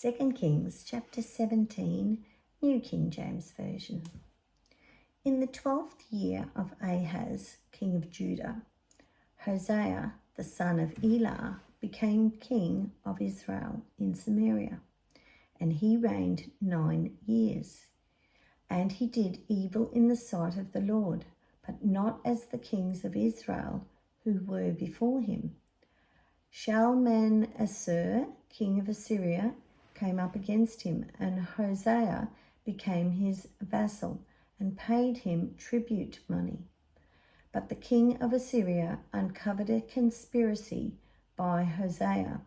2 Kings chapter 17, New King James Version. In the 12th year of Ahaz, king of Judah, Hosea, the son of Elah, became king of Israel in Samaria, and he reigned 9 years. And he did evil in the sight of the Lord, but not as the kings of Israel who were before him. Shalmaneser, king of Assyria, came up against him, and Hosea became his vassal and paid him tribute money. But the king of Assyria uncovered a conspiracy by Hosea,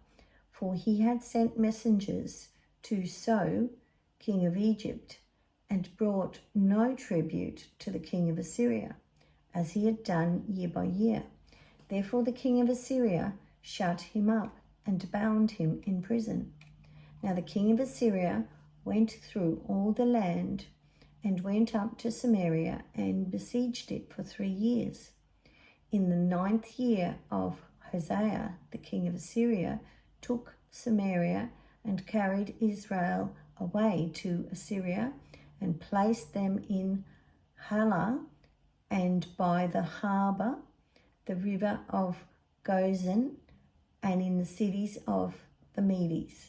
for he had sent messengers to So, king of Egypt, and brought no tribute to the king of Assyria, as he had done year by year. Therefore the king of Assyria shut him up and bound him in prison. Now the king of Assyria went through all the land and went up to Samaria and besieged it for 3 years. In the 9th year of Hosea, the king of Assyria took Samaria and carried Israel away to Assyria and placed them in Halah and by the harbour, the river of Gozan, and in the cities of the Medes.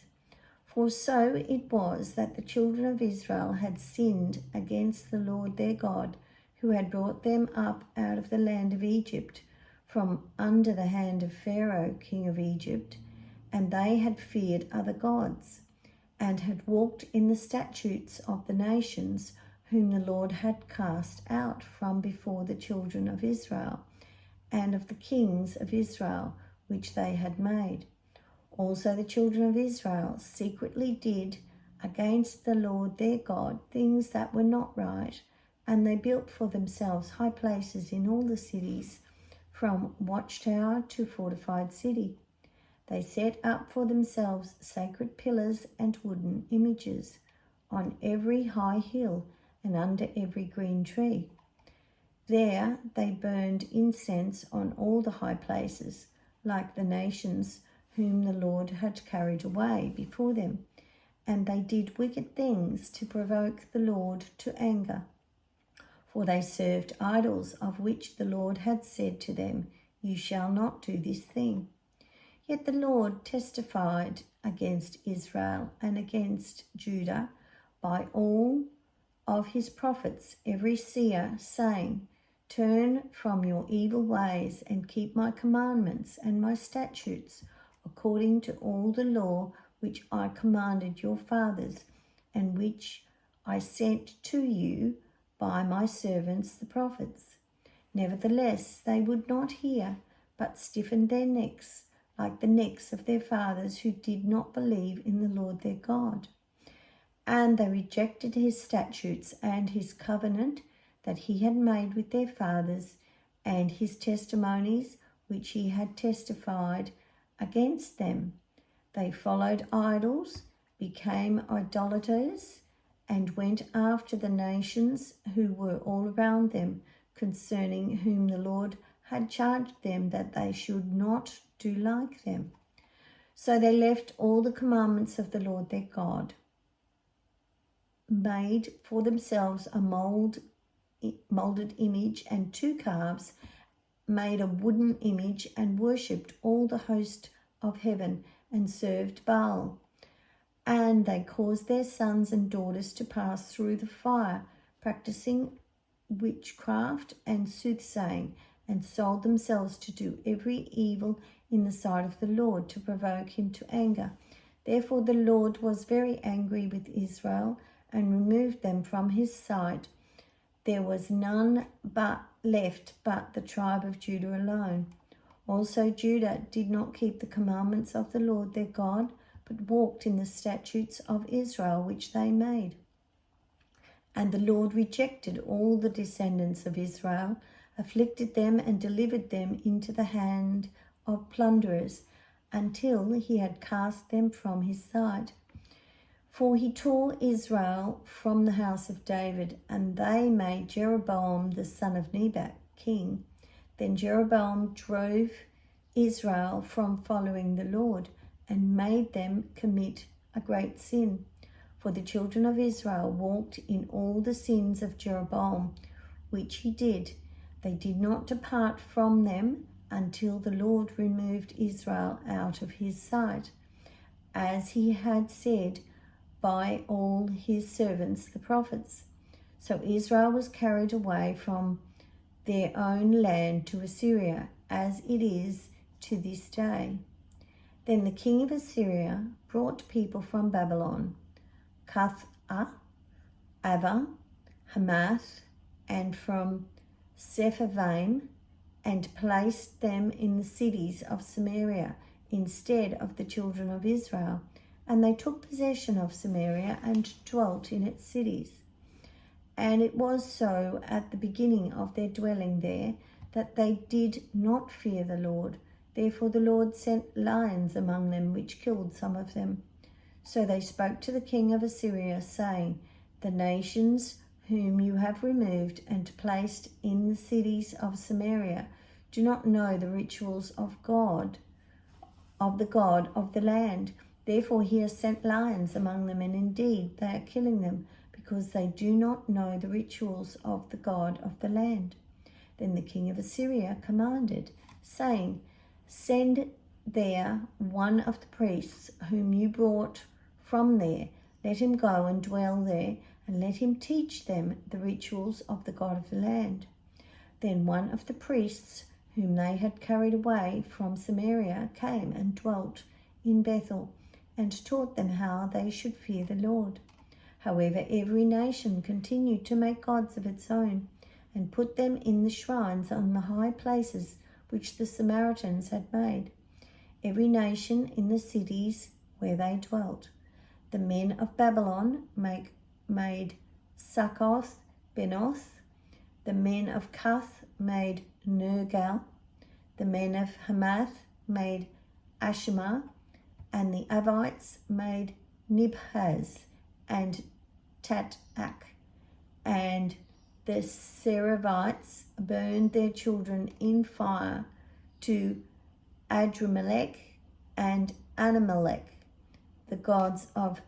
For so it was that the children of Israel had sinned against the Lord their God, who had brought them up out of the land of Egypt, from under the hand of Pharaoh, king of Egypt, and they had feared other gods, and had walked in the statutes of the nations whom the Lord had cast out from before the children of Israel, and of the kings of Israel which they had made. Also the children of Israel secretly did against the Lord their God things that were not right, and they built for themselves high places in all the cities, from watchtower to fortified city. They set up for themselves sacred pillars and wooden images on every high hill and under every green tree. There they burned incense on all the high places, like the nations whom the Lord had carried away before them, and they did wicked things to provoke the Lord to anger. For they served idols, of which the Lord had said to them, "You shall not do this thing." Yet the Lord testified against Israel and against Judah by all of his prophets, every seer, saying, "Turn from your evil ways and keep my commandments and my statutes, according to all the law which I commanded your fathers, and which I sent to you by my servants the prophets." Nevertheless, they would not hear, but stiffened their necks, like the necks of their fathers who did not believe in the Lord their God. And they rejected his statutes and his covenant that he had made with their fathers, and his testimonies which he had testified against them. They followed idols, became idolaters, and went after the nations who were all around them, concerning whom the Lord had charged them that they should not do like them. So they left all the commandments of the Lord their God, made for themselves a molded image and 2 calves, made a wooden image, and worshipped all the host of heaven, and served Baal. And they caused their sons and daughters to pass through the fire, practicing witchcraft and soothsaying, and sold themselves to do every evil in the sight of the Lord, to provoke him to anger. Therefore the Lord was very angry with Israel, and removed them from his sight. There was none left but the tribe of Judah alone. Also Judah did not keep the commandments of the Lord their God, but walked in the statutes of Israel which they made. And the Lord rejected all the descendants of Israel, afflicted them, and delivered them into the hand of plunderers, until he had cast them from his sight. For he tore Israel from the house of David, and they made Jeroboam the son of Nebat king. Then Jeroboam drove Israel from following the Lord, and made them commit a great sin. For the children of Israel walked in all the sins of Jeroboam, which he did. They did not depart from them until the Lord removed Israel out of his sight, as he had said by all his servants the prophets. So Israel was carried away from their own land to Assyria, as it is to this day. Then the king of Assyria brought people from Babylon, Cuthah, Ava, Hamath, and from Sepharvaim, and placed them in the cities of Samaria instead of the children of Israel. And they took possession of Samaria and dwelt in its cities. And it was so at the beginning of their dwelling there, that they did not fear the Lord. Therefore the Lord sent lions among them, which killed some of them. So they spoke to the king of Assyria, saying, The nations whom you have removed and placed in the cities of Samaria do not know the rituals of God, of the God of the land. Therefore he has sent lions among them, and indeed they are killing them, because they do not know the rituals of the God of the land. Then the king of Assyria commanded, saying, Send there one of the priests whom you brought from there. Let him go and dwell there, and let him teach them the rituals of the God of the land. Then one of the priests whom they had carried away from Samaria came and dwelt in Bethel, and taught them how they should fear the Lord. However, every nation continued to make gods of its own, and put them in the shrines on the high places which the Samaritans had made, every nation in the cities where they dwelt. The men of Babylon made Succoth Benoth, the men of Cuth made Nergal, the men of Hamath made Ashima, and the Avites made Nibhaz and Tatak, and the Seravites burned their children in fire to Adramelech and Anamelech, the gods of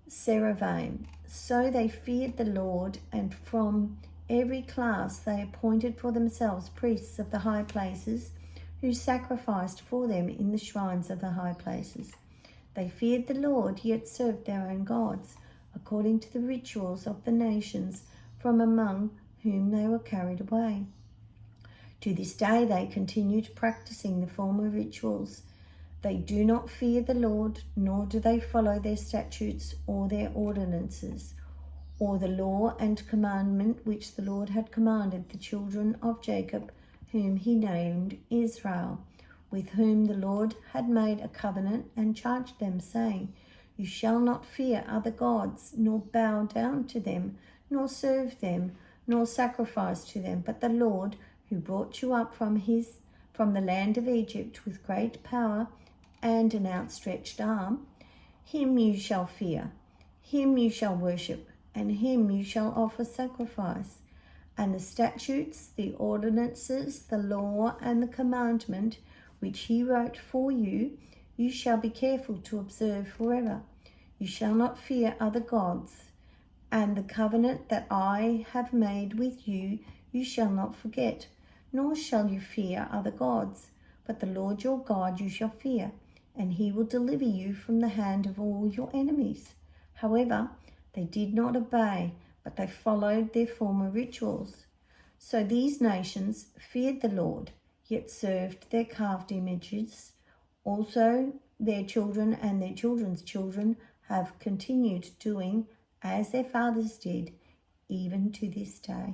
Sepharvaim. So they feared the Lord, and from every class they appointed for themselves priests of the high places, who sacrificed for them in the shrines of the high places. They feared the Lord, yet served their own gods, according to the rituals of the nations from among whom they were carried away. To this day they continued practicing the former rituals. They do not fear the Lord, nor do they follow their statutes or their ordinances, or the law and commandment which the Lord had commanded the children of Jacob, whom he named Israel, with whom the Lord had made a covenant and charged them, saying, You shall not fear other gods, nor bow down to them, nor serve them, nor sacrifice to them, but the Lord, who brought you up from the land of Egypt with great power and an outstretched arm, him you shall fear, him you shall worship, and him you shall offer sacrifice. And the statutes, the ordinances, the law, and the commandment which he wrote for you, you shall be careful to observe forever. You shall not fear other gods, and the covenant that I have made with you, you shall not forget, nor shall you fear other gods, but the Lord your God you shall fear, and he will deliver you from the hand of all your enemies. However, they did not obey, but they followed their former rituals. So these nations feared the Lord, yet served their carved images. Also their children and their children's children have continued doing as their fathers did, even to this day.